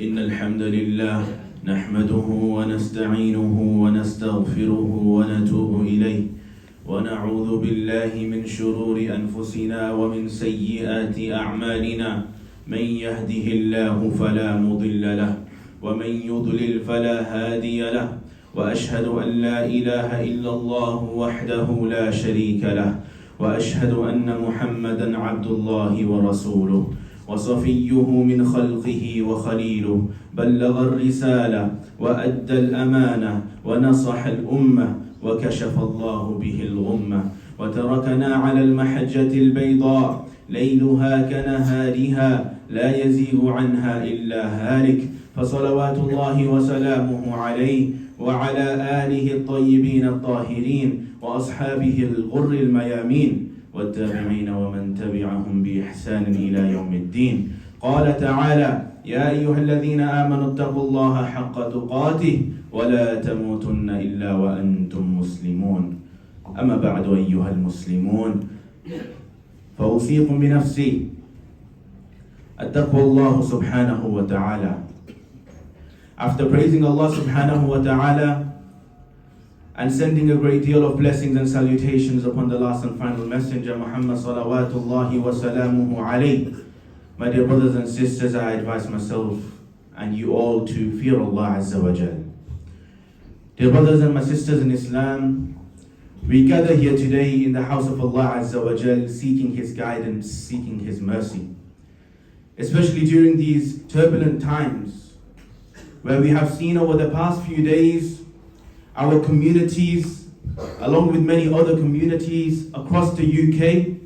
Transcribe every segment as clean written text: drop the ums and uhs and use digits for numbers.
إن الحمد لله نحمده ونستعينه ونستغفره ونتوب إليه ونعوذ بالله من شرور أنفسنا ومن سيئات أعمالنا من يهده الله فلا مضل له ومن يضلل فلا هادي له وأشهد أن لا إله إلا الله وحده لا شريك له وأشهد أن محمدا عبد الله ورسوله وصفيه من خلقه وخليله بلغ الرسالة وأدى الأمانة ونصح الأمة وكشف الله به الغمة وتركنا على المحجة البيضاء ليلها كنهارها لا يزيغ عنها إلا هالك فصلوات الله وسلامه عليه وعلى آله الطيبين الطاهرين وأصحابه الغر الميامين والتابعين ومن تبعهم بإحسان إلى يوم الدين. قال تعالى: يا أيها الذين آمنوا اتقوا الله حق تقاته ولا تموتن إلا وأنتم مسلمون. أما بعد أيها المسلمون فأوصيكم بنفسي التقوى الله سبحانه وتعالى. After praising Allah subhanahu wa ta'ala and sending a great deal of blessings and salutations upon the last and final messenger Muhammad salawatullahi wa salamuhu alayhi, my dear brothers and sisters, I advise myself and you all to fear Allah Azza wa Jal. Dear brothers and my sisters in Islam, we gather here today in the house of Allah Azza wa Jal, seeking His guidance, seeking His mercy. Especially during these turbulent times, where we have seen over the past few days our communities, along with many other communities across the UK,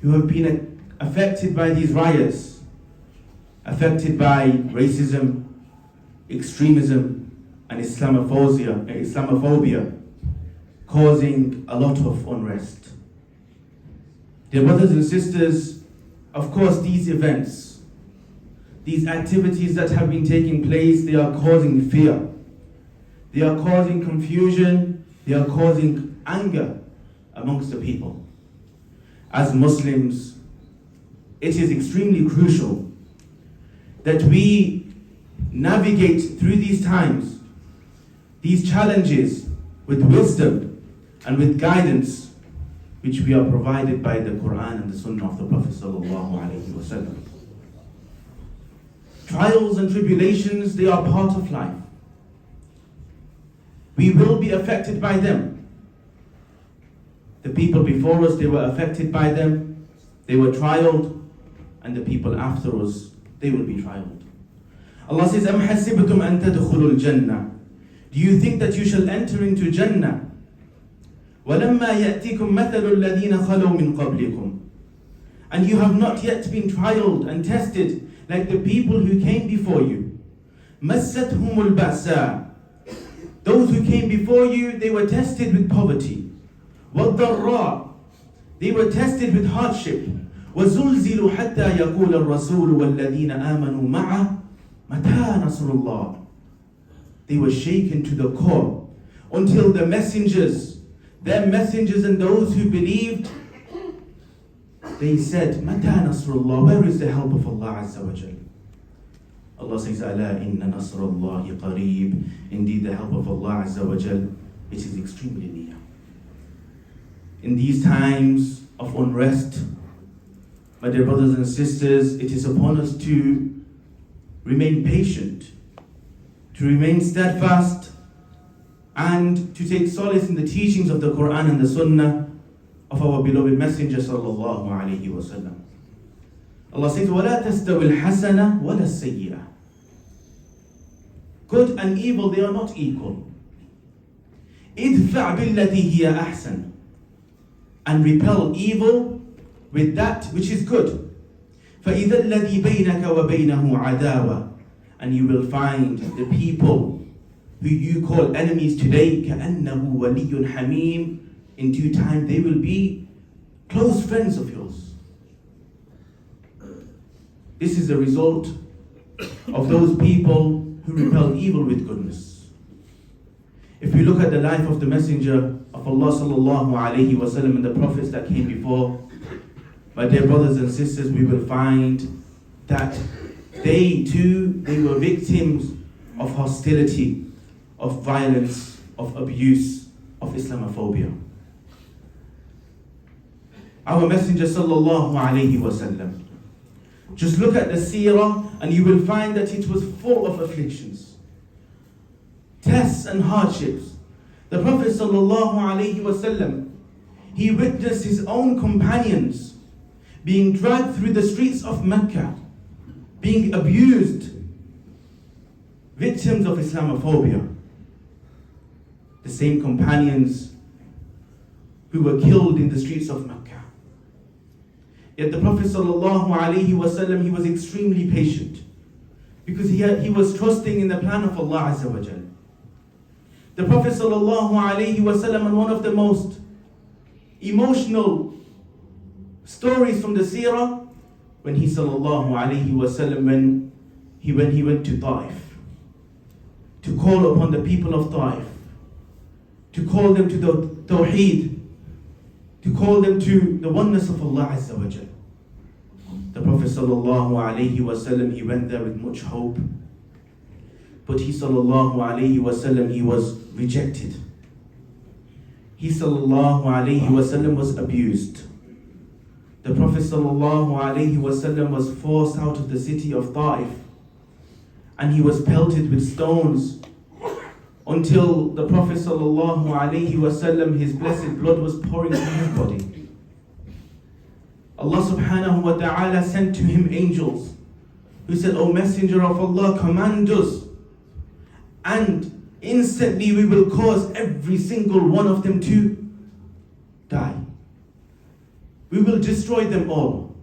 who have been affected by these riots, affected by racism, extremism, and Islamophobia, causing a lot of unrest. Dear brothers and sisters, of course these events, these activities that have been taking place, they are causing fear. They are causing confusion. They are causing anger amongst the people. As Muslims, it is extremely crucial that we navigate through these times, these challenges, with wisdom and with guidance, which we are provided by the Qur'an and the Sunnah of the Prophet sallallahu alaihi wasallam. Trials and tribulations, they are part of life. We will be affected by them. The people before us, they were affected by them. They were trialed. And the people after us, they will be trialed. Allah says, أَمْ حَسِبْتُمْ أَن تَدْخُلُوا الْجَنَّةِ. Do you think that you shall enter into Jannah? وَلَمَّا يَأْتِكُمْ مَثَلُ الَّذِينَ خَلَوْا مِنْ قَبْلِكُمْ. And you have not yet been trialed and tested like the people who came before you. مَسَّتْهُمُ الْبَأْسَاءِ. Those who came before you, they were tested with poverty. وَالضَّرَّاءِ. They were tested with hardship. وَزُلْزِلُوا حَتَّى يَقُولَ الرَّسُولُ وَالَّذِينَ آمَنُوا مَعَهُ مَتَى نَصْرُ اللَّهِ. They were shaken to the core until the messengers, their messengers and those who believed, they said, مَتَى نَصْرُ اللَّهِ. Where is the help of Allah Azza wa Jal? Allah says, أَلَا إِنَّ نَصْرَ اللَّهِ قَرِيبٌ. Indeed, the help of Allah Azza wa Jal, it is extremely near. In these times of unrest, my dear brothers and sisters, it is upon us to remain patient, to remain steadfast, and to take solace in the teachings of the Qur'an and the Sunnah of our beloved Messenger sallallahu alayhi wa sallam. Allah says, وَلَا تَسْتَوِ الْحَسَنَةِ وَلَا السَّيِّئَةِ. Good and evil, they are not equal. إِدْفَعْ بِالَّتِي هِيَ أَحْسَنُ. And repel evil with that which is good. فَإِذَا الَّذِي بَيْنَكَ وَبَيْنَهُ عَدَاوَةٌ. And you will find the people who you call enemies today, كَأَنَّهُ وَلِيٌّ حَمِيمٌ. In due time, they will be close friends of yours. This is the result of those people who repel evil with goodness. If we look at the life of the Messenger of Allah sallallahu alayhi wa sallam and the prophets that came before, my dear brothers and sisters, we will find that they too, they were victims of hostility, of violence, of abuse, of Islamophobia. Our Messenger sallallahu alayhi wasallam, just look at the seerah and you will find that it was full of afflictions, tests and hardships. The Prophet sallallahu alayhi wasallam, he witnessed his own companions being dragged through the streets of Mecca, being abused, victims of Islamophobia. The same companions who were killed in the streets of Mecca. Yet the Prophet ﷺ, he was extremely patient because he was trusting in the plan of Allah Azza wa Jal. The Prophet ﷺ, and one of the most emotional stories from the seerah, when he ﷺ, when he went to Taif to call upon the people of Taif, to call them to the Tawheed, to call them to the oneness of Allah Azza wa Jal. The Prophet ﷺ, he went there with much hope, but he ﷺ, he was rejected. He ﷺ was abused. The Prophet ﷺ was forced out of the city of Taif, and he was pelted with stones until the Prophet ﷺ, his blessed blood was pouring from his body. Allah subhanahu wa ta'ala sent to him angels who said, O Messenger of Allah, command us, and instantly we will cause every single one of them to die. We will destroy them all.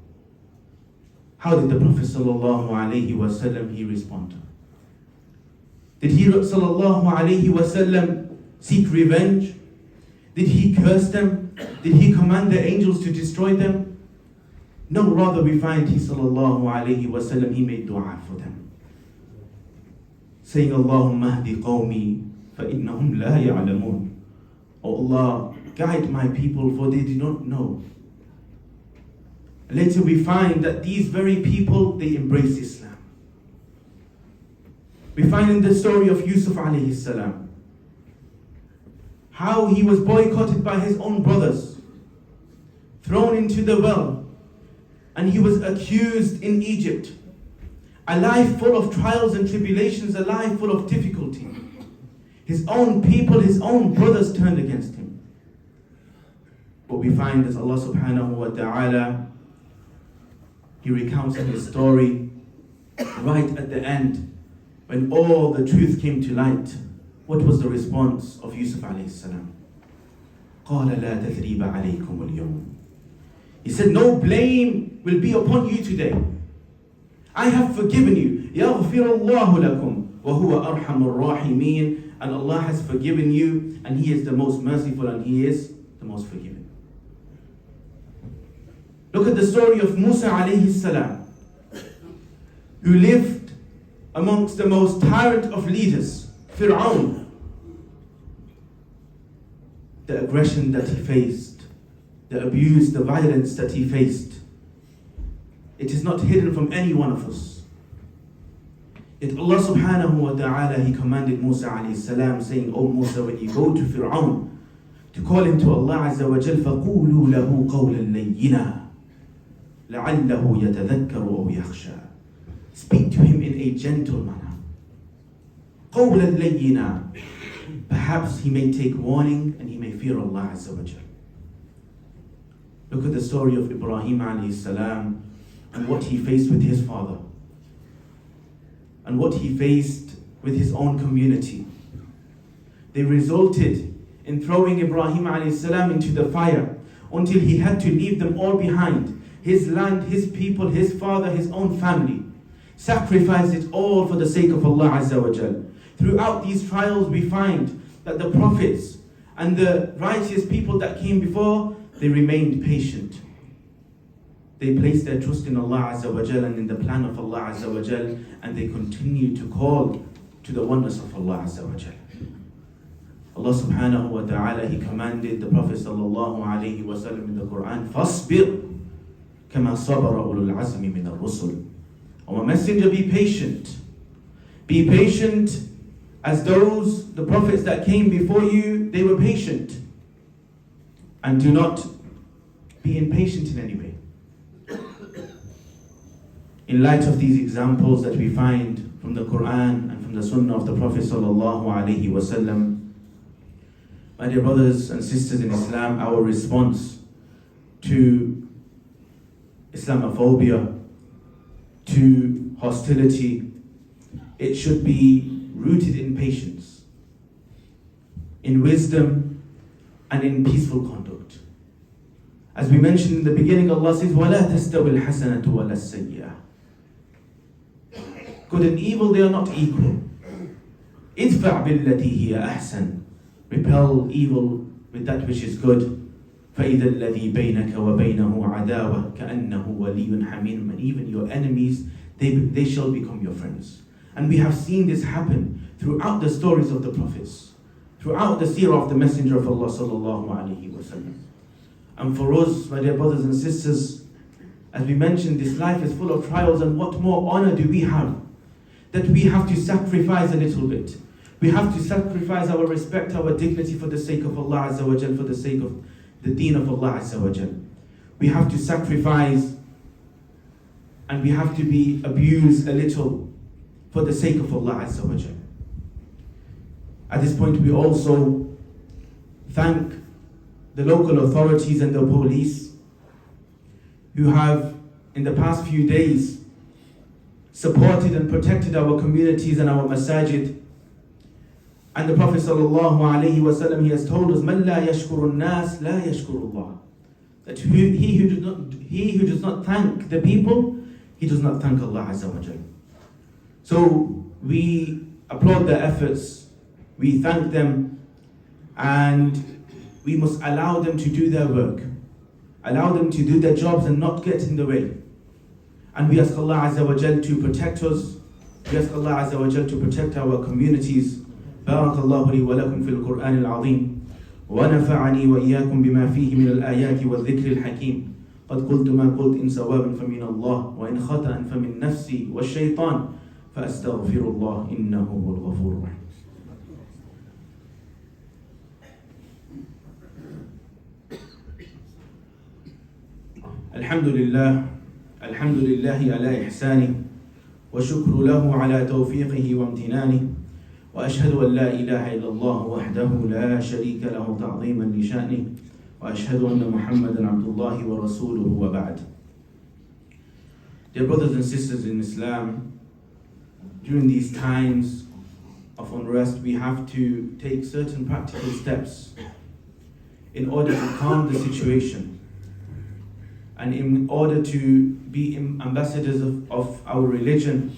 How did the Prophet ﷺ, he respond? Did he ﷺ seek revenge? Did he curse them? Did he command the angels to destroy them? No, rather we find he ﷺ, he made dua for them, saying, Allahumma hdi qawmi fa innahum la ya'lamun. Oh Allah, guide my people, for they do not know. Later we find that these very people, they embrace Islam. We find in the story of Yusuf alayhi salam, how he was boycotted by his own brothers, thrown into the well, and he was accused in Egypt. A life full of trials and tribulations, a life full of difficulty. His own people, his own brothers turned against him. But we find that Allah subhanahu wa ta'ala, he recounts his story right at the end, when all the truth came to light. What was the response of Yusuf alayhi salam? قَالَ لَا تَثْرِيبَ عَلَيْكُمُ الْيَوْمِ. He said, no blame will be upon you today. I have forgiven you. يَغْفِرُ اللَّهُ لَكُمْ وَهُوَ أَرْحَمُ الرَّاحِمِينَ. And Allah has forgiven you, and He is the most merciful, and He is the most forgiving. Look at the story of Musa alayhi salam, who lived amongst the most tyrant of leaders, Fir'aun. The aggression that he faced, the abuse, the violence that he faced, it is not hidden from any one of us. Yet Allah subhanahu wa ta'ala, He commanded Musa alayhi salam, saying, O Musa, when you go to Fir'aun to call him to Allah Azza wa Jal, فَقُولُوا لَهُ قَوْلًا لَيِّنًا لَعَلَّهُ يَتَذَكَّرُ أَوْ يَخْشَى. Speak to him in a gentle manner. قَوْلًا لَيِّنًا. Perhaps he may take warning and he may fear Allah Azza wa Jal. Look at the story of Ibrahim alayhi salam and what he faced with his father, and what he faced with his own community. They resulted in throwing Ibrahim alayhi salam into the fire until he had to leave them all behind. His land, his people, his father, his own family. Sacrifice it all for the sake of Allah Azza wa Jal. Throughout these trials we find that the prophets and the righteous people that came before, they remained patient. They placed their trust in Allah Azza wa Jal and in the plan of Allah Azza wa Jal, and they continued to call to the oneness of Allah Azza wa Jal. Allah subhanahu wa ta'ala, He commanded the Prophet sallallahu alayhi wa sallam in the Qur'an, فَاصْبِرْ كَمَا صَبَرَ أُولُو الْعَزْمِ مِنَ الرُّسُلِ. Our messenger, be patient. Be patient as the prophets that came before you, they were patient. And do not be impatient in any way. In light of these examples that we find from the Qur'an and from the Sunnah of the Prophet sallallahu alaihi wasallam, my dear brothers and sisters in Islam, our response to Islamophobia, to hostility, it should be rooted in patience, in wisdom, and in peaceful conduct. As we mentioned in the beginning, Allah says, وَلَا تَسْتَوِي الْحَسَنَةُ وَلَا السَّيِّئَةُ. Good and evil, they are not equal. إِدْفَعْ بِالَّتِي هِيَ أَحْسَنُ. Repel evil with that which is good. فَإِذَا الَّذِي بَيْنَكَ وَبَيْنَهُ عَدَاوَةٌ كَأَنَّهُ وَلِيٌّ حَمِيمٌ. And even your enemies, they shall become your friends. And we have seen this happen throughout the stories of the prophets, throughout the seerah of the Messenger of Allah sallallahu alaihi wasallam. And for us, my dear brothers and sisters, as we mentioned, this life is full of trials, and what more honor do we have? That we have to sacrifice a little bit. We have to sacrifice our respect, our dignity for the sake of Allah Azza wa Jal, for the sake of the deen of Allah Azza wa Jal. We have to sacrifice, and we have to be abused a little for the sake of Allah Azza wa Jal. At this point, we also thank the local authorities and the police who have, in the past few days, supported and protected our communities and our masajid. And the Prophet sallallahu alaihi wasallam, he has told us, "Man la yashkuru nas la yashkuru Allah." That he who does not thank the people, he does not thank Allah Azza wa Jal. So we applaud their efforts, we thank them, and we must allow them to do their work, allow them to do their jobs and not get in the way. And we ask Allah Azza wa Jal to protect us. We ask Allah Azza wa Jal to protect our communities. بارك الله لي ولكم في القرآن العظيم ونفعني وإياكم بما فيه من الآيات والذكر الحكيم. قد قلت ما قلت إن صوابا فمن الله وإن خطأ فمن نفسي والشيطان فأستغفر الله إنه هو الغفور الرحيم. الحمد لله على إحسانه وشكر له على توفيقه وامتنانه وأشهد أن لا إله إلا الله وحده لا شريك له تعظيما لشأنه وأشهد أن محمدا عبد الله ورسوله وبعد. Dear brothers and sisters in Islam, during these times of unrest, we have to take certain practical steps in order to calm the situation and in order to be ambassadors of our religion,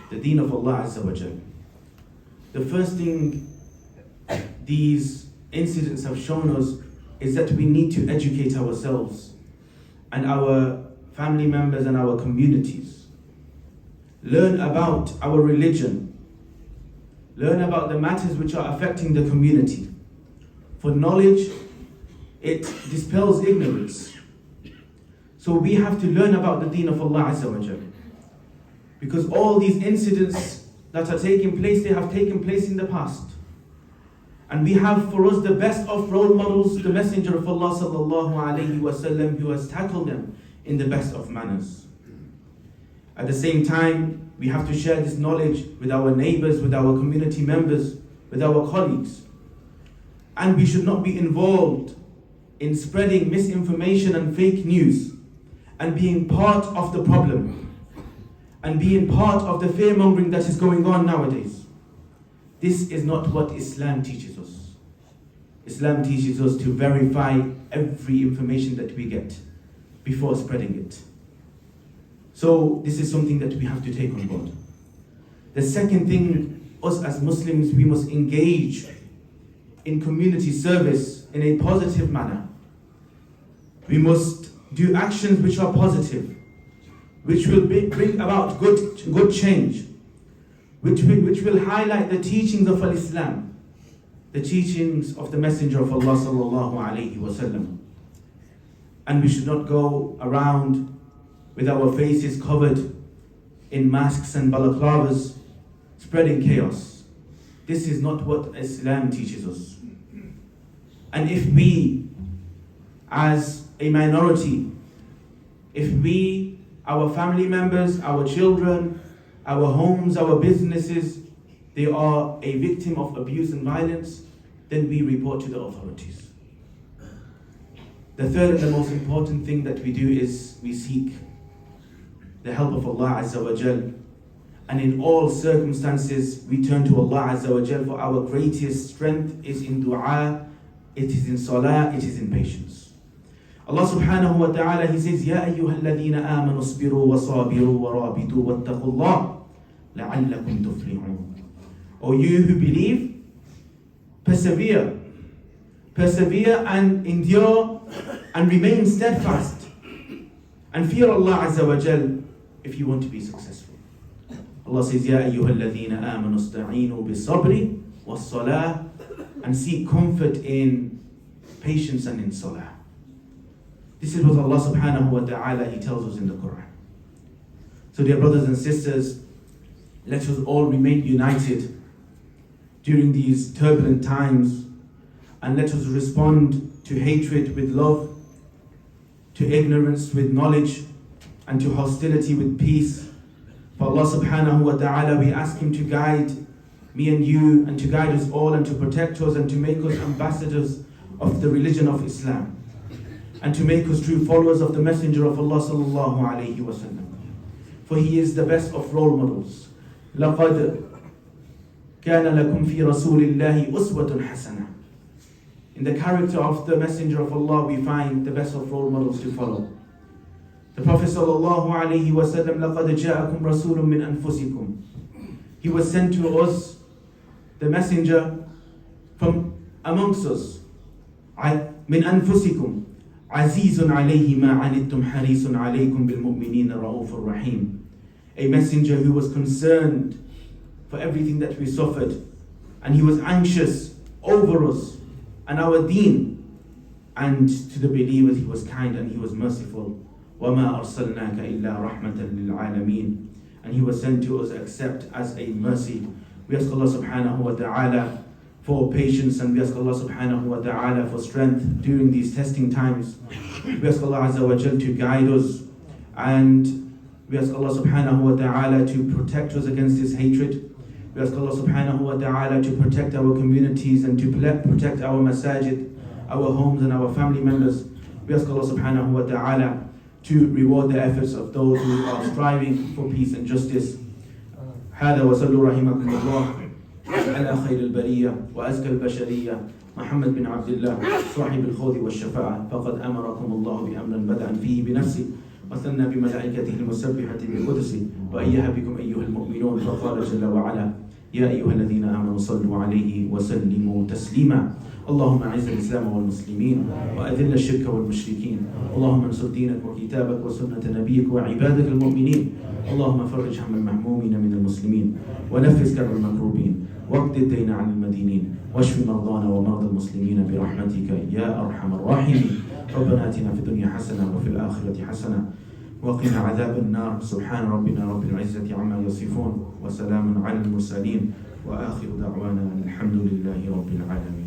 the deen of Allah Azza wa Jal. The first thing these incidents have shown us is that we need to educate ourselves and our family members and our communities. Learn about our religion. Learn about the matters which are affecting the community. For knowledge, it dispels ignorance. So we have to learn about the deen of Allah Azza wa Jal. Because all these incidents that are taking place, they have taken place in the past. And we have for us the best of role models, the Messenger of Allah sallallahu alaihi wasallam, who has tackled them in the best of manners. At the same time, we have to share this knowledge with our neighbors, with our community members, with our colleagues. And we should not be involved in spreading misinformation and fake news and being part of the problem and being part of the fear-mongering that is going on nowadays. This is not what Islam teaches us. Islam teaches us to verify every information that we get before spreading it. So this is something that we have to take on board. The second thing, us as Muslims, we must engage in community service in a positive manner. We must do actions which are positive, which will bring about good change, which will highlight the teachings of Islam, the teachings of the Messenger of Allah sallallahu alaihi wasallam. And we should not go around with our faces covered in masks and balaclavas, spreading chaos. This is not what Islam teaches us. And if we, as a minority, if we, our family members, our children, our homes, our businesses, they are a victim of abuse and violence, then we report to the authorities. The third and the most important thing that we do is we seek the help of Allah Azza wa Jal. And in all circumstances, we turn to Allah Azza wa Jal, for our greatest strength is in dua, it is in salah, it is in patience. Allah subhanahu wa ta'ala, He says, Ya ayyuha alladhina amanu asbiru wa sabiru wa rabitu wattaqullah la'allakum tuflihun. O you who believe, persevere and endure and remain steadfast and fear Allah Azza wa Jal if you want to be successful. Allah says, Ya ayyuha alladhina amanu asta'inu bis-sabri was-salah, and seek comfort in patience and in salah. This is what Allah subhanahu wa ta'ala, He tells us in the Quran. So dear brothers and sisters, let us all remain united during these turbulent times, and let us respond to hatred with love, to ignorance with knowledge, and to hostility with peace. For Allah subhanahu wa ta'ala, we ask Him to guide me and you, and to guide us all, and to protect us, and to make us ambassadors of the religion of Islam, and to make us true followers of the Messenger of Allah sallallahu alayhi wa sallam. For he is the best of role models. لَقَدْ كَانَ لَكُمْ فِي رَسُولِ اللَّهِ أُسْوَةٌ حَسَنَةٌ. In the character of the Messenger of Allah, we find the best of role models to follow. The Prophet sallallahu alayhi wa sallam, لَقَدْ جَاءَكُمْ رَسُولٌ مِّنْ أَنفُسِكُمْ. He was sent to us, the Messenger, from amongst us. مِّنْ أَنفُسِكُمْ عَزِيزٌ عَلَيْهِ مَا عَنِتُّمْ حَرِيصٌ عَلَيْكُمْ بِالْمُؤْمِنِينَ رَءُوفٌ رَحِيمٌ. A messenger who was concerned for everything that we suffered, and he was anxious over us and our deen, and to the believers he was kind and he was merciful. وَمَا أَرْسَلْنَاكَ إِلَّا رَحْمَةً لِلْعَالَمِينَ. And he was sent to us except as a mercy. We ask Allah subhanahu wa ta'ala for patience, and we ask Allah subhanahu wa ta'ala for strength during these testing times. We ask Allah Azza wa Jal to guide us, and we ask Allah subhanahu wa ta'ala to protect us against this hatred. We ask Allah subhanahu wa ta'ala to protect our communities and to protect our masajid, our homes and our family members. We ask Allah subhanahu wa ta'ala to reward the efforts of those who are striving for peace and justice. هذا وصلوا رحمكم الله على خير البرية وأزكى البشرية محمد بن عبد الله صاحب الخوذ والشفاعة. فقد أمركم الله بأمر بدأ فيه بنفسه وثنى بملائكته المسبحة بالقدس وأيها بكم أيها المؤمنون. فقال جل وعلا يا أيها الذين آمنوا صلوا عليه وسلموا تسليما. اللهم أعز الإسلام والمسلمين وأذل الشرك والمشركين. اللهم انصر دينك وكتابك وسنة نبيك وعبادك المؤمنين. اللهم فرج هم المهمومين من المسلمين ونفس كرب المكروبين واقض الدين عن المدينين واشف مرضانا ومرضى المسلمين برحمتك يا أرحم الراحمين. ربنا آتنا في الدنيا حسنة وفي الآخرة حسنة وقنا عذاب النار. سبحان ربنا رب العزة عما يصفون وسلام على المرسلين وآخر دعوانا الحمد لله رب العالمين.